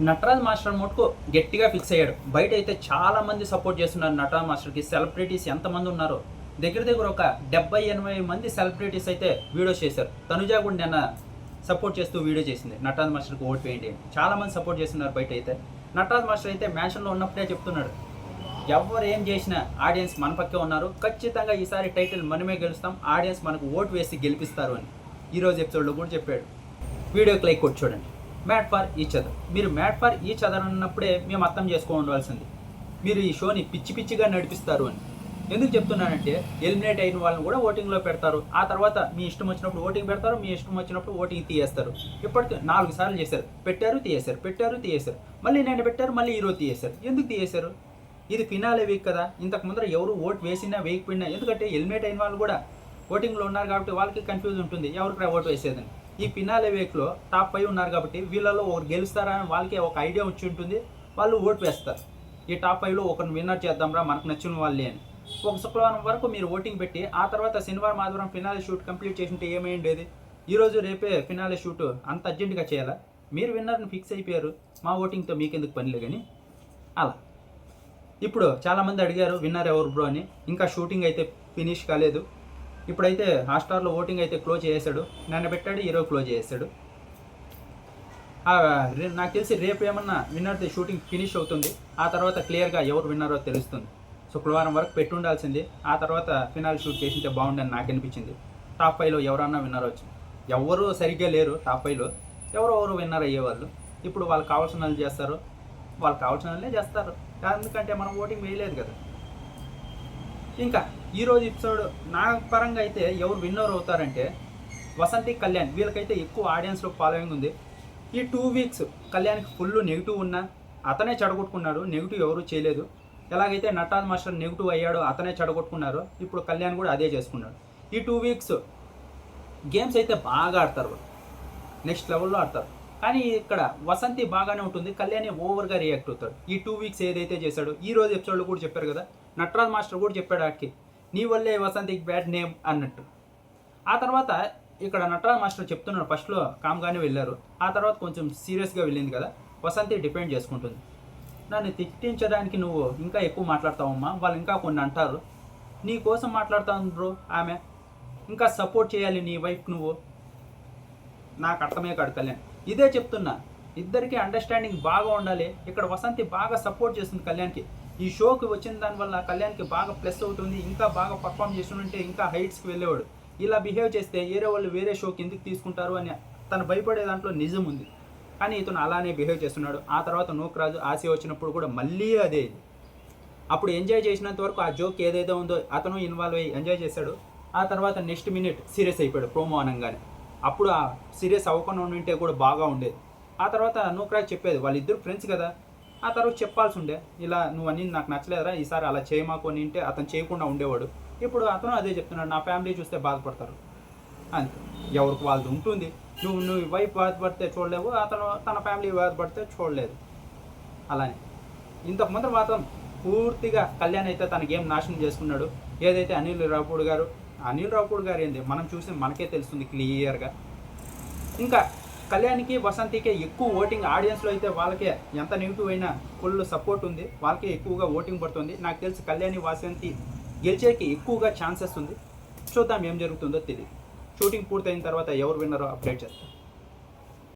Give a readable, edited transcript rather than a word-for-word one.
Nataraj master మటుకు గట్టిగా fix అయ్యాడు. బయట అయితే చాలా మంది సపోర్ట్ చేస్తున్నారు నటరాజ్ మాస్టర్కి. సెలబ్రిటీస్ ఎంతమంది ఉన్నారో దగ్గర దగ్గర ఒక 70-80 మంది సెలబ్రిటీస్ అయితే వీడియోస్ చేశారు. తనుజా కూడా నిన్న సపోర్ట్ చేస్తూ వీడియో చేసింది, నటరాజ్ మాస్టర్కి ఓటు వేయండి అని. చాలామంది సపోర్ట్ చేస్తున్నారు బయట అయితే. నటరాజ్ మాస్టర్ అయితే మ్యాన్షన్లో ఉన్నప్పుడే చెప్తున్నాడు, ఎవరు ఏం చేసినా ఆడియన్స్ మన పక్కే ఉన్నారు, ఖచ్చితంగా ఈసారి టైటిల్ మనమే గెలుస్తాం, ఆడియన్స్ మనకు ఓటు వేసి గెలిపిస్తారు అని ఈరోజు ఎపిసోడ్లో కూడా చెప్పాడు. వీడియోకి లైక్ కొట్టి చూడండి. Mad for each other. మీరు మ్యాడ్ ఫర్ ఈచ్ అదర్ అన్నప్పుడే మేము అర్థం చేసుకోవాల్సింది, మీరు ఈ షోని పిచ్చి పిచ్చిగా నడిపిస్తారు అని. ఎందుకు చెప్తున్నానంటే ఎలిమినేట్ అయిన వాళ్ళని కూడా ఓటింగ్లో పెడతారు. ఆ తర్వాత మీ ఇష్టం వచ్చినప్పుడు ఓటింగ్ పెడతారు, మీ ఇష్టం వచ్చినప్పుడు ఓటింగ్ తీయేస్తారు. ఇప్పటికి 4 సార్లు చేశారు, పెట్టారు తీయేశారు, పెట్టారు తీయేశారు, మళ్ళీ నేను పెట్టారు, మళ్ళీ ఈరోజు తీయేశారు. ఎందుకు తీయేశారు? ఇది ఫినాలే వీక్ కదా. ఇంతకు ముందర ఎవరు ఓటు వేసినా వేయకపోయినా, ఎందుకంటే ఎలిమినేట్ అయిన వాళ్ళు కూడా ఓటింగ్లో ఉన్నారు కాబట్టి వాళ్ళకి కన్ఫ్యూజ్ ఉంటుంది ఎవరికి ఓటు వేసేదని. ఈ ఫినాలే వీక్లో టాప్ 5 ఉన్నారు కాబట్టి వీళ్ళలో ఒకరు గెలుస్తారా అని వాళ్ళకి ఒక ఐడియా వచ్చి ఉంటుంది, వాళ్ళు ఓటు వేస్తారు. ఈ టాప్ 5లో ఒకరిని విన్నర్ చేద్దాంరా మనకు నచ్చిన వాళ్ళే అని. ఒక శుక్రవారం వరకు మీరు ఓటింగ్ పెట్టి ఆ తర్వాత శనివారం ఆదివారం ఫినాలే షూట్ కంప్లీట్ చేసింటే ఏమైండేది? ఈరోజు రేపే ఫినాలే షూట్ అంత అర్జెంటుగా చేయాలా? మీరు విన్నర్ని ఫిక్స్ అయిపోయారు, మా ఓటింగ్తో మీకెందుకు పనిలే కానీ అలా. ఇప్పుడు చాలామంది అడిగారు విన్నర్ ఎవరు బ్రో అని. ఇంకా షూటింగ్ అయితే ఫినిష్ కాలేదు. ఇప్పుడైతే హాట్‌స్టార్లో ఓటింగ్ అయితే క్లోజ్ చేసాడు. నిన్న పెట్టాడు, ఈరోజు క్లోజ్ చేసాడు. నాకు తెలిసి రేపు ఏమన్నా విన్నర్ది షూటింగ్ ఫినిష్ అవుతుంది. ఆ తర్వాత క్లియర్గా ఎవరు విన్నరో తెలుస్తుంది. శుక్రవారం వరకు పెట్టి ఉండాల్సింది. ఆ తర్వాత ఫినాల్ షూట్ చేసింటే బాగుండని నాకు అనిపించింది. టాప్ 5లో ఎవరన్నా విన్నర్ వచ్చి, ఎవరు సరిగ్గా లేరు టాప్ 5లో. ఎవరెవరు విన్నర్ అయ్యేవాళ్ళు. ఇప్పుడు వాళ్ళకి కావాల్సిన వాళ్ళు చేస్తారు, వాళ్ళకి కావాల్సిన వాళ్ళే చేస్తారు. ఎందుకంటే మనం ఓటింగ్ వేయలేదు కదా. ఇంకా ఈరోజు ఎపిసోడ్ నా పరంగా అయితే ఎవరు విన్నర్ అవుతారంటే వసంతి, కళ్యాణ్. వీళ్ళకైతే ఎక్కువ ఆడియన్స్లో ఫాలోయింగ్ ఉంది. ఈ 2 వీక్స్ కళ్యాణ్కి ఫుల్ నెగిటివ్ ఉన్నా అతనే చెడగొట్టుకున్నాడు, నెగిటివ్ ఎవరు చేయలేదు. ఎలాగైతే నటరాజ్ మాస్టర్ నెగిటివ్ అయ్యాడో అతనే చెడగొట్టుకున్నారో ఇప్పుడు కళ్యాణ్ కూడా అదే చేసుకున్నాడు. ఈ 2 వీక్స్ గేమ్స్ అయితే బాగా ఆడతారు, నెక్స్ట్ లెవెల్లో ఆడతారు. కానీ ఇక్కడ వసంతి బాగానే ఉంటుంది, కళ్యాణ్ ఓవర్గా రియాక్ట్ అవుతాడు. ఈ 2 వీక్స్ ఏదైతే చేశాడో ఈ రోజు ఎపిసోడ్లో కూడా చెప్పారు కదా, నటరాజ్ మాస్టర్ కూడా చెప్పాడు ఆడికి, నీ వల్లే వసంతికి బ్యాడ్ నేమ్ అన్నట్టు. ఆ తర్వాత ఇక్కడ నటరాజ్ మాస్టర్ చెప్తున్నాడు, ఫస్ట్లో కామ్గానే వెళ్ళారు, ఆ తర్వాత కొంచెం సీరియస్గా వెళ్ళింది కదా, వసంతి డిపెండ్ చేసుకుంటుంది. నన్ను తిట్టించడానికి నువ్వు ఇంకా ఎక్కువ మాట్లాడతావమ్మా, వాళ్ళు ఇంకా కొన్ని అంటారు, నీ కోసం మాట్లాడుతాను ఆమె, ఇంకా సపోర్ట్ చేయాలి నీ వైఫ్ నువ్వు, నాకు అర్థమే కాదు కళ్యాణ్. ఇదే చెప్తున్నా, ఇద్దరికి అండర్స్టాండింగ్ బాగా ఉండాలి. ఇక్కడ వసంతి బాగా సపోర్ట్ చేస్తుంది కళ్యాణ్కి. ఈ షోకి వచ్చిన దానివల్ల కళ్యాణ్కి బాగా ప్లస్ అవుతుంది. ఇంకా బాగా పర్ఫామ్ చేస్తుంటే ఇంకా హైట్స్కి వెళ్ళేవాడు. ఇలా బిహేవ్ చేస్తే వేరే వాళ్ళు వేరే షోకి ఎందుకు తీసుకుంటారు అని తను భయపడే దాంట్లో నిజం ఉంది. కానీ ఇతను అలానే బిహేవ్ చేస్తున్నాడు. ఆ తర్వాత నూకరాజు ఆశ వచ్చినప్పుడు కూడా మళ్ళీ అదే. అప్పుడు ఎంజాయ్ చేసినంత వరకు ఆ జోక్ ఏదైతే ఉందో అతను ఇన్వాల్వ్ అయ్యి ఎంజాయ్ చేశాడు. ఆ తర్వాత నెక్స్ట్ మినిట్ సీరియస్ అయిపోయాడు ప్రోమో అనగానే. అప్పుడు ఆ సీరియస్ అవ్వకుండా ఉంటే కూడా బాగా ఉండేది. ఆ తర్వాత నూకరాజు చెప్పేది, వాళ్ళిద్దరు ఫ్రెండ్స్ కదా, ఆ తర్వాత చెప్పాల్సి ఉండే, ఇలా నువ్వు అన్నీ నాకు నచ్చలేదురా, ఈసారి అలా చేయమాకు అని అంటే అతను చేయకుండా ఉండేవాడు. ఇప్పుడు అతను అదే చెప్తున్నాడు, నా ఫ్యామిలీ చూస్తే బాధపడతారు అంతే. ఎవరికి వాళ్ళది ఉంటుంది. నువ్వు వైఫ్ బాధపడితే చూడలేవు, అతను తన ఫ్యామిలీ బాధపడితే చూడలేదు. అలానే ఇంతకుముందు మాత్రం పూర్తిగా కళ్యాణ్ అయితే తన గేమ్ నాశనం చేసుకున్నాడు. ఏదైతే అనిల్ రావుపూడి గారు ఏంది మనం చూసి మనకే తెలుస్తుంది క్లియర్గా. ఇంకా కళ్యాణ్కి వసంతికే ఎక్కువ ఓటింగ్ ఆడియన్స్లో అయితే వాళ్ళకే ఎంత నెగిటివ్ అయినా ఫుల్ సపోర్ట్ ఉంది, వాళ్ళకే ఎక్కువగా ఓటింగ్ పడుతుంది. నాకు తెలిసి కళ్యాణ్ వసంతి గెలిచేకి ఎక్కువగా ఛాన్సెస్ ఉంది. చూద్దాం ఏం జరుగుతుందో తెలియదు. షూటింగ్ పూర్తయిన తర్వాత ఎవరు విన్నారో అప్డేట్ చేస్తాం.